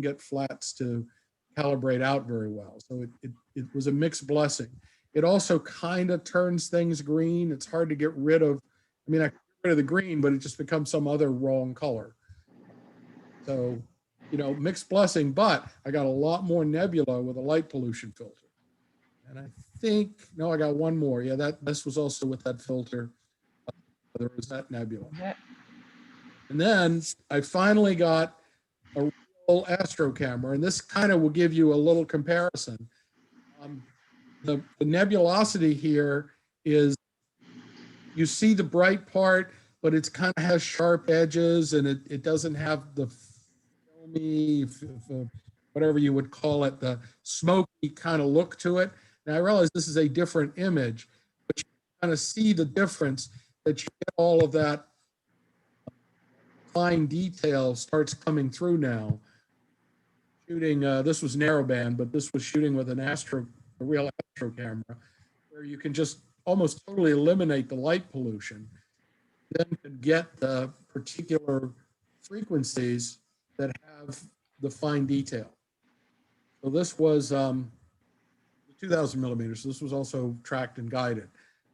get flats to calibrate out very well. So it was a mixed blessing. It also kind of turns things green. It's hard to get rid of. I mean, I get rid of the green, but it just becomes some other wrong color. So, mixed blessing, but I got a lot more nebula with a light pollution filter. And I think, no, I got one more. Yeah, this was also with that filter. There was that nebula. Yeah. And then I finally got a real astro camera, and this kind of will give you a little comparison. The nebulosity here is, you see the bright part, but it's kind of has sharp edges, and it doesn't have the filmy, whatever you would call it, the smoky kind of look to it. Now I realize this is a different image, but you kind of see the difference, that you get all of that fine detail starts coming through now. Shooting, this was narrowband, but this was shooting with a real astro camera, where you can just almost totally eliminate the light pollution, then could get the particular frequencies that have the fine detail. So this was 2,000 millimeters. So this was also tracked and guided.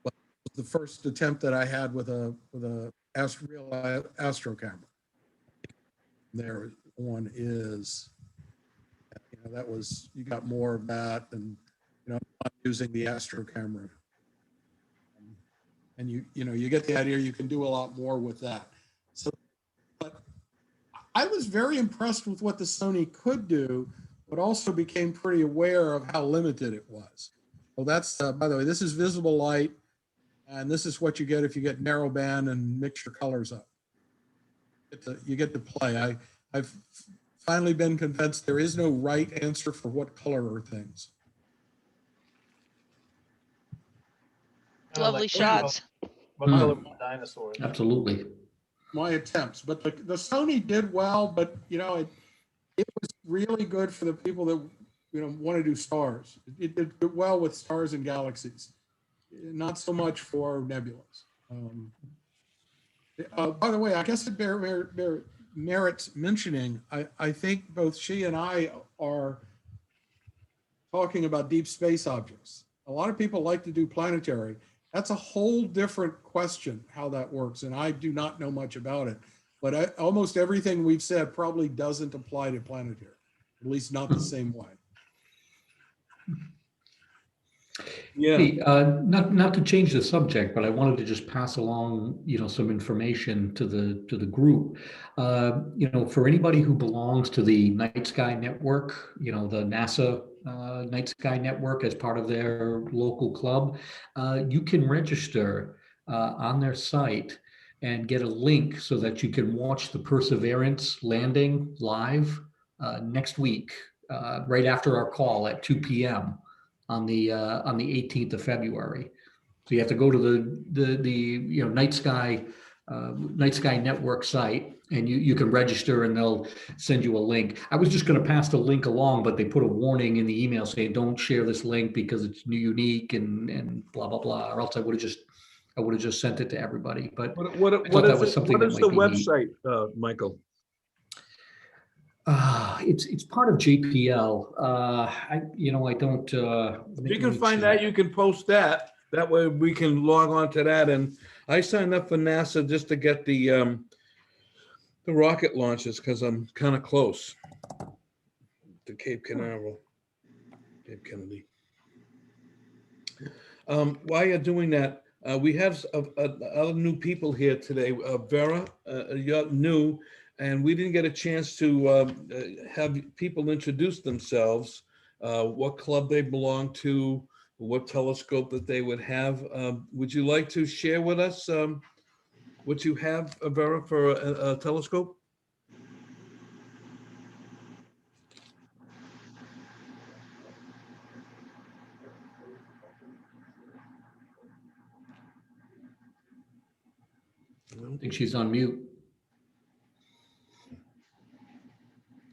But it was the first attempt that I had with a real astro camera. There one is, that was, you got more of that, and I'm using the astro camera. And you get the idea, you can do a lot more with that. So, but I was very impressed with what the Sony could do, but also became pretty aware of how limited it was. Well, that's, by the way, this is visible light, and this is what you get if you get narrowband and mix your colors up. You get to play. I've finally been convinced there is no right answer for what color are things. Lovely shots. What color were dinosaurs? Absolutely. My attempts, but the Sony did well, but it was really good for the people that want to do stars. It did well with stars and galaxies, not so much for nebulas. By the way, I guess it merits mentioning. I think both she and I are talking about deep space objects. A lot of people like to do planetary. That's a whole different question, how that works, and I do not know much about it. But almost everything we've said probably doesn't apply to planetary, at least not the same way. Yeah. Hey, not to change the subject, but I wanted to just pass along, some information to the group. For anybody who belongs to the Night Sky Network, the NASA Night Sky Network as part of their local club, you can register on their site and get a link so that you can watch the Perseverance landing live next week, right after our call at 2 p.m. on the 18th of February. So you have to go to the Night Sky Network site, and you can register, and they'll send you a link. I was just going to pass the link along, but they put a warning in the email saying don't share this link because it's unique and blah blah blah, or else I would have just sent it to everybody. But what is the website, Michael? It's part of JPL. I don't. If you can find that, you can post that. That way we can log on to that. And I signed up for NASA just to get the rocket launches because I'm kind of close to Cape Canaveral, Cape Kennedy. While you're doing that, we have other new people here today. Vera, you're new. And we didn't get a chance to have people introduce themselves, what club they belong to, what telescope that they would have. Would you like to share with us what you have, Vera, for a telescope? I don't think she's on mute.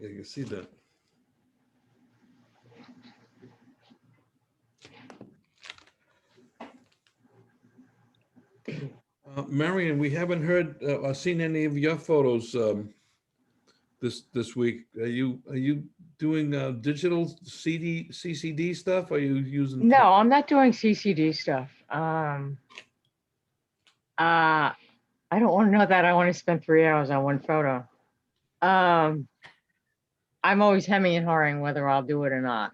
Yeah, you can see that. Marion, we haven't heard or seen any of your photos this week. Are you doing digital CCD stuff? Are you using? No, I'm not doing CCD stuff. I don't want to know that I want to spend 3 hours on one photo. I'm always hemming and hawing whether I'll do it or not.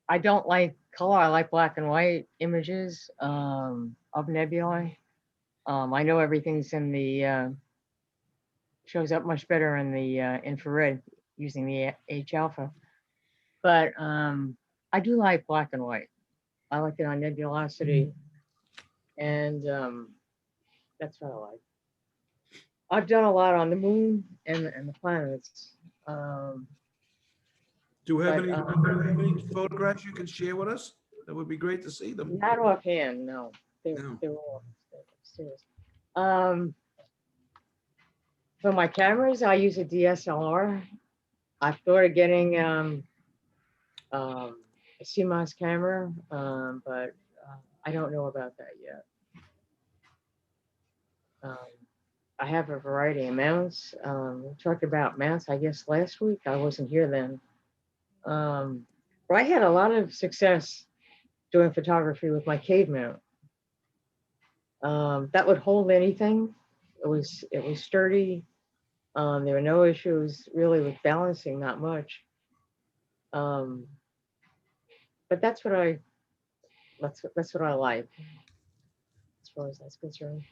I don't like color. I like black and white images of nebulae. I know everything's in the shows up much better in the infrared using the H alpha, but I do like black and white. I like it on nebulosity, and that's what I like. I've done a lot on the moon and the planets. Do you have But, any photographs you can share with us? That would be great to see them. Not offhand, no. No. They're all upstairs. For my cameras, I use a DSLR. I thought of getting a CMOS camera, but I don't know about that yet. I have a variety of mounts. We talked about mounts, I guess, last week. I wasn't here then. But I had a lot of success doing photography with my cave mount. That would hold anything. It was sturdy. There were no issues really with balancing, not much. But that's what I like as far as that's concerned.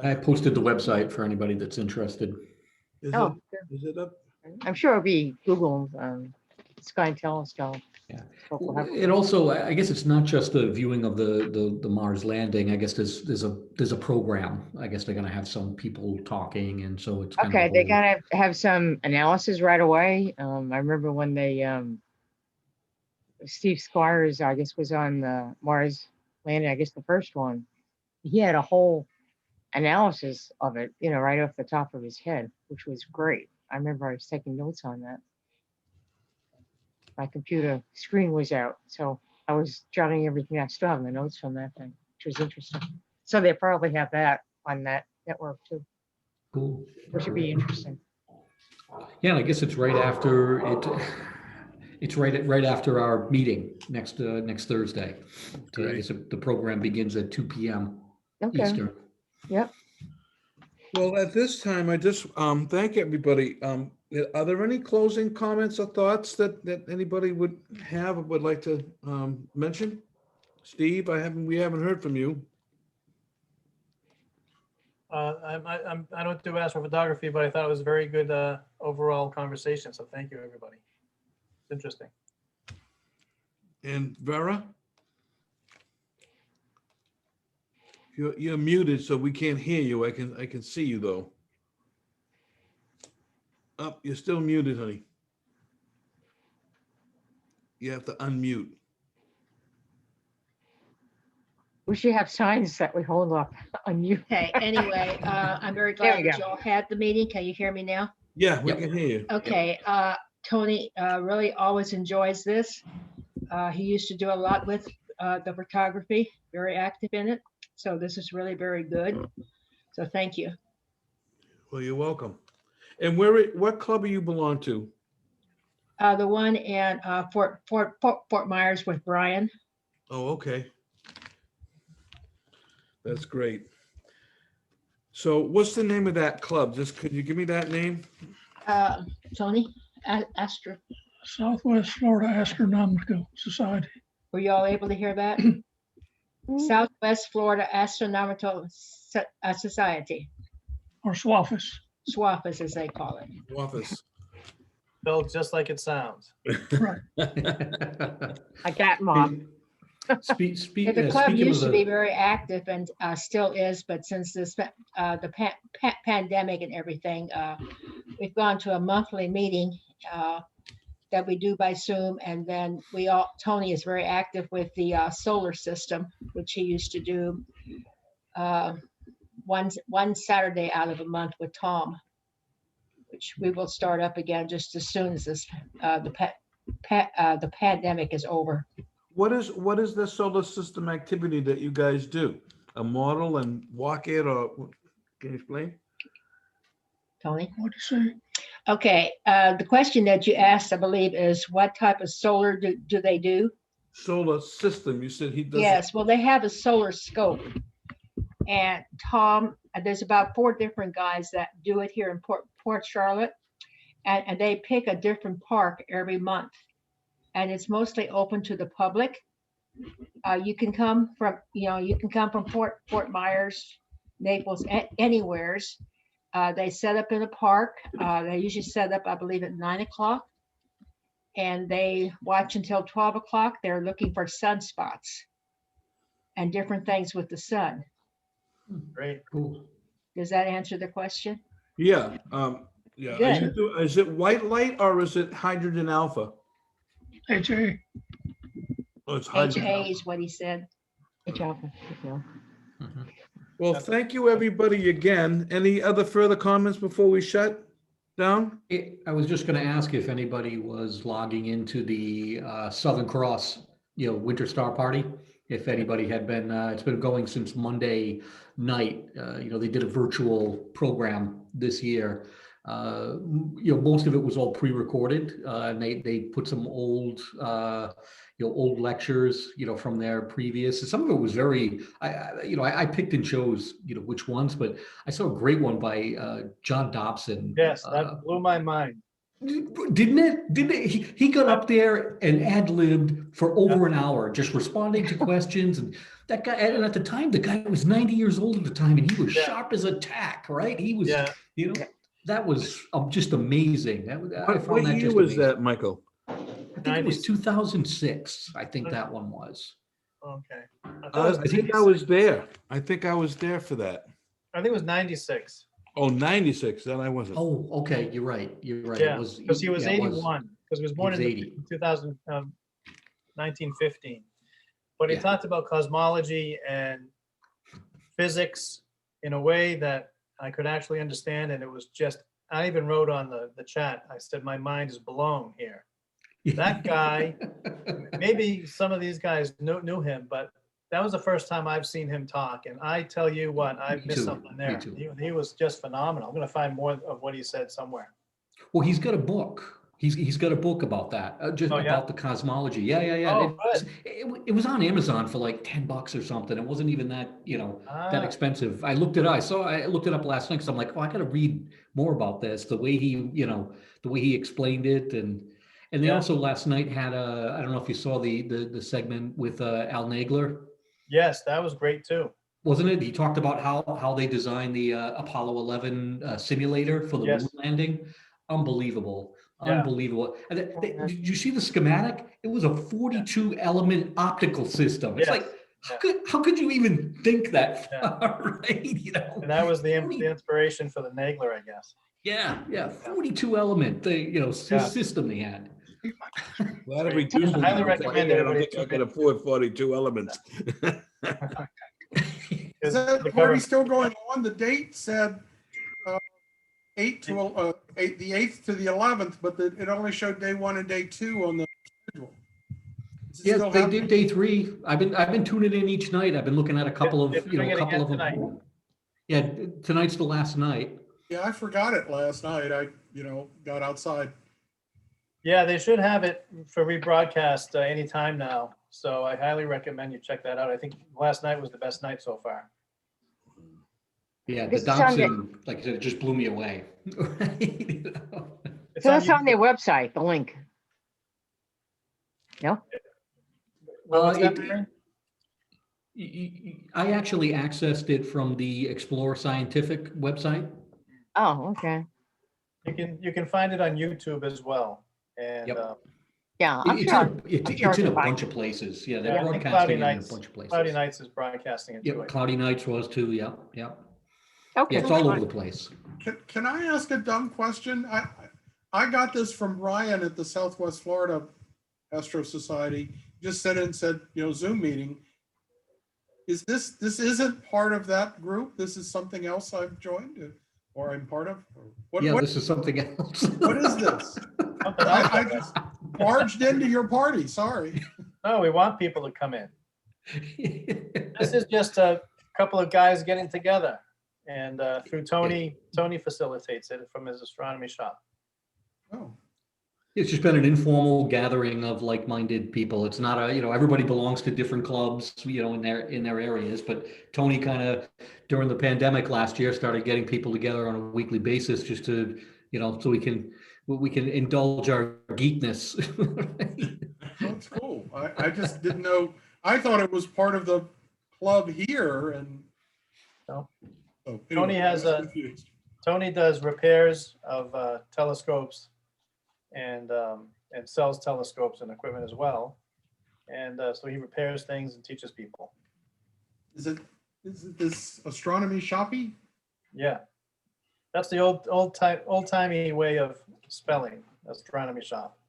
I posted the website for anybody that's interested. Is Oh, is it up? I'm sure it'll be Google Sky and Telescope. Yeah. We'll have- It also, I guess it's not just the viewing of the Mars landing. I guess there's a program. I guess they're gonna have some people talking, and so it's kind of a Okay, they whole- gotta have some analysis right away. I remember when they Steve Squires, I guess, was on the Mars landing, I guess the first one. He had a whole analysis of it, right off the top of his head, which was great. I remember I was taking notes on that. My computer screen was out, so I was jotting everything. I still have the notes from that thing, which was interesting. So they probably have that on that network too, Cool. which would be interesting. Yeah, I guess it's right after it. It's right after our meeting next Thursday. So I Great. guess the program begins at 2 p.m. Okay. Eastern. Yep. Well, at this time, I just thank everybody. Are there any closing comments or thoughts that anybody would have or would like to mention? Steve, we haven't heard from you. I don't do astrophotography, but I thought it was a very good overall conversation. So thank you, everybody. It's interesting. And Vera? You're muted, so we can't hear you. I can see you though. Oh, you're still muted, honey. You have to unmute. We should have signs that we hold up on you. Okay, anyway, I'm very There glad we that you go. all had the meeting. Can you hear me now? Yeah, we Yep. can hear you. Okay, Tony really always enjoys this. He used to do a lot with the photography, very active in it. So this is really very good. So thank you. Well, you're welcome. And what club do you belong to? The one in Fort Myers with Brian. Oh, okay. That's great. So what's the name of that club? Just could you give me that name? Tony, Astro, Southwest Florida Astronomical Society. were you all able to hear that? Southwest Florida Astronomical Society, Or SWAFIS. SWAFIS as they call it. Office. Spelled just like it sounds. Right. I got Mom. Yeah, the club speaking used of to be the, very active and still is, but since this the pandemic and everything, we've gone to a monthly meeting that we do by Zoom, and then Tony is very active with the solar system, which he used to do one Saturday out of a month with Tom, which we will start up again just as soon as this the pandemic is over. What is the solar system activity that you guys do? A model and walk it or? Can you explain? Tony? What'd you say? Okay, the question that you asked, I believe, is what type of solar do they do? Solar system, you said he does. Yes, well, they have a solar scope. And Tom, there's about 4 different guys that do it here in Port Charlotte. And they pick a different park every month. And it's mostly open to the public. You can come from, you can come from Fort Myers, Naples, anywheres. They set up in a park. They usually set up, I believe, at 9 o'clock. And they watch until 12 o'clock. They're looking for sunspots and different things with the sun. Great. Cool. Does that answer the question? Yeah, yeah. Are Good. is it white light or is it hydrogen alpha? HA. Oh, it's hydrogen HA alpha. is what he said. Good job. Good job. Mhm. Well, thank you, everybody, again. Any other further comments before we shut down? I was just going to ask if anybody was logging into the Southern Cross, Winter Star Party. If anybody had been, it's been going since Monday night. They did a virtual program this year. Most of it was all pre-recorded, and they put some old, old lectures, from their previous. Some of it was very, I picked and chose, which ones, but I saw a great one by John Dobson. Yes, that blew my mind. Didn't it? He got up there and ad-libbed for over an hour, just responding to questions. And that guy, and at the time, the guy was 90 years old at the time, and he was sharp as a tack, right? He was, that was just amazing. What year was that, Michael? I think it was 2006. I think that one was. Okay. I think I was there. I think I was there for that. I think it was 96. Oh, 96, then I wasn't. Oh, okay. You're right. Yeah, because he was 81, because he was born in 80. 1915. But he talked about cosmology and physics in a way that I could actually understand. And it was just, I even wrote on the chat, I said, my mind is blown here. That guy, maybe some of these guys knew him, but that was the first time I've seen him talk. And I tell you what, I've missed something there. He was just phenomenal. I'm going to find more of what he said somewhere. Well, he's got a book. He's got a book about that, about the cosmology. Yeah. Oh, it was on Amazon for like $10 or something. It wasn't even that, that expensive. I looked it up. I looked it up last night because I'm like, oh, I got to read more about this. The way he explained it, and they also last night had I don't know if you saw the segment with Al Nagler. Yes, that was great too. Wasn't it? He talked about how they designed the Apollo 11 simulator for the moon landing. Unbelievable. Unbelievable. And did you see the schematic? It was a 42 element optical system. It's like, how could you even think that far, right? And that was the inspiration for the Nagler, I guess. Yeah. 42 element, system they had. Glad to reduce I highly recommend it. I don't think I can afford 42 elements. Is that party still going on? The date said 8 to the 8th to the 11th, but it only showed day 1 and day 2 on the schedule. Yeah, they did day 3. I've been tuning in each night. I've been looking at a couple of them. Yeah, tonight's the last night. Yeah, I forgot it last night. I got outside. Yeah, they should have it for rebroadcast anytime now. So I highly recommend you check that out. I think last night was the best night so far. Yeah, the Dobson, like I said, it just blew me away. Right? So that's on their website, the link. No? I actually accessed it from the Explore Scientific website. Oh, okay. You can find it on YouTube as well. And yeah, it's in a bunch of places. Yeah, they're broadcasting in a bunch of places. Cloudy Nights is broadcasting it too. Yeah, Cloudy Nights was too. Yeah. Okay. Yeah, it's all over the place. Can I ask a dumb question? I got this from Ryan at the Southwest Florida Astro Society. Just sent in and said, Zoom meeting. Is this isn't part of that group? This is something else I've joined or I'm part of? What This is something else. What is this? I just barged into your party. Sorry. No, we want people to come in. This is just a couple of guys getting together And through Tony facilitates it from his astronomy shop. Oh, It's just been an informal gathering of like-minded people. It's not a, everybody belongs to different clubs, in their areas. But Tony kind of during the pandemic last year started getting people together on a weekly basis just to, so we can indulge our geekness. that's cool. I just didn't know. I thought it was part of the club here and. No. Oh, Tony anyway, I has was a- confused. Tony does repairs of telescopes and sells telescopes and equipment as well. And so he repairs things and teaches people. Is it this astronomy shoppy? Yeah. That's the old-timey way of spelling astronomy shop.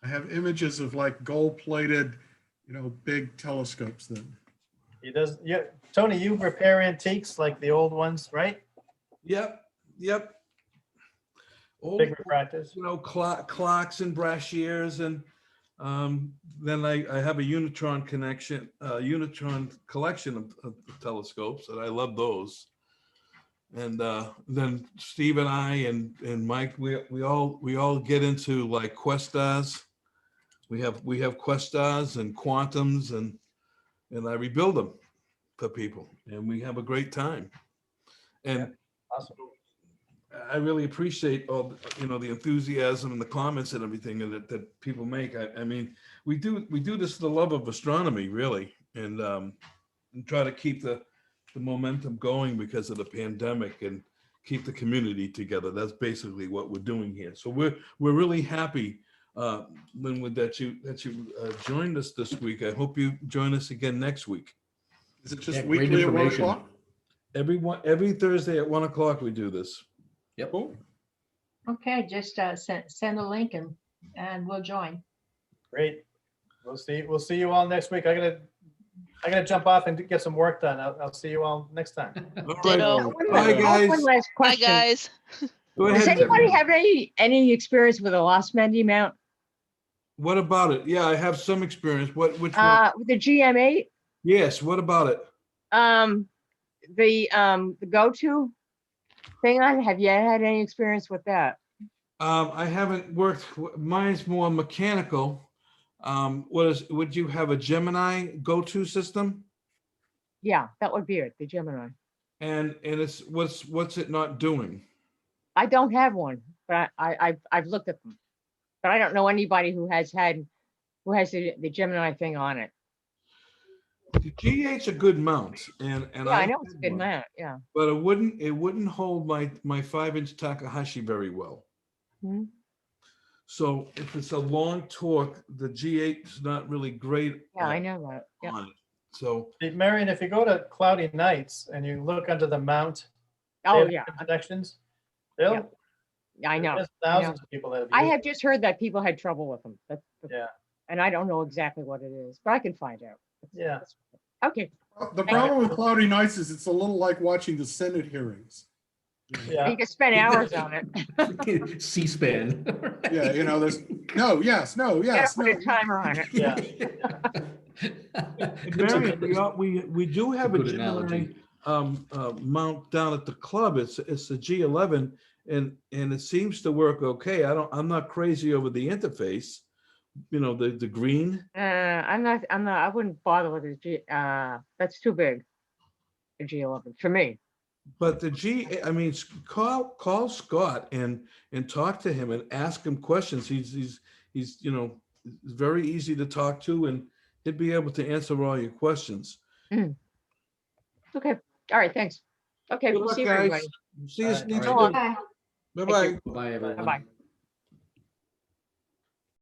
I have images of like gold-plated, big telescopes then. He does, yeah. Tony, you repair antiques like the old ones, right? Yep. Old, Big refractors. clocks and brashiers, and then I have a Unitron collection of telescopes, and I love those. And then Steve and I and Mike, we all get into like Questars. We have Questars and Quantums, and I rebuild them for people, and we have a great time. And Awesome. I really appreciate all the enthusiasm and the comments and everything that people make. I mean, we do this for the love of astronomy, really, and try to keep the momentum going because of the pandemic and keep the community together. That's basically what we're doing here. So we're really happy, Linwood, that you joined us this week. I hope you join us again next week. Is it just Yeah, great weekly at 1 information. o'clock? Every Thursday at 1 o'clock we do this. Yep. Cool. Okay, just send a link and we'll join. Great. We'll see you all next week. I gotta jump off and get some work done. I'll see you all next time. All right. Ditto. Bye, guys. One last Hi, question. guys. Go Does ahead. anybody have any experience with a lost Mendy mount? What about it? Yeah, I have some experience. Which one? With the GM8, Yes, what about it? the go-to thing on, have you had any experience with that? I haven't worked, mine's more mechanical. Would you have a Gemini go-to system? Yeah, that would be it, the Gemini. And it's, what's it not doing? I don't have one, but I've looked at them. But I don't know anybody who has the Gemini thing on it. The G8's a good mount and Yeah, I know it's a had good one, mount, yeah. but it wouldn't hold my 5-inch Takahashi very well. Mhm. So if it's a long torque, the G8 is not really great. Yeah, I know that, yeah. on it. So Hey, Marion, if you go to cloudy nights and you look under the mount Oh, yeah, connections, Yeah, I know. there's thousands of people that have I used have just heard that people had trouble with them. Yeah. And I don't know exactly what it is, but I can find out. Yeah. Okay, The problem with cloudy nights is it's a little like watching the Senate hearings. Yeah. you can spend hours on it. C-SPAN. Yeah, there's no, yes, no, You gotta yes, put no. a timer on it. Yeah. Marion, we do have a Good Gemini analogy. mount down at the club. It's the G11 and it seems to work okay. I'm not crazy over the interface, the green. I wouldn't bother with the that's too big. The G11 for me. But call Scott and talk to him and ask him questions. He's very easy to talk to and he'd be able to answer all your questions. Okay, all right, thanks. Okay, Good we'll luck, see guys. everybody. See you, All right. Steve. Bye. Bye-bye. Bye, everyone. Bye-bye.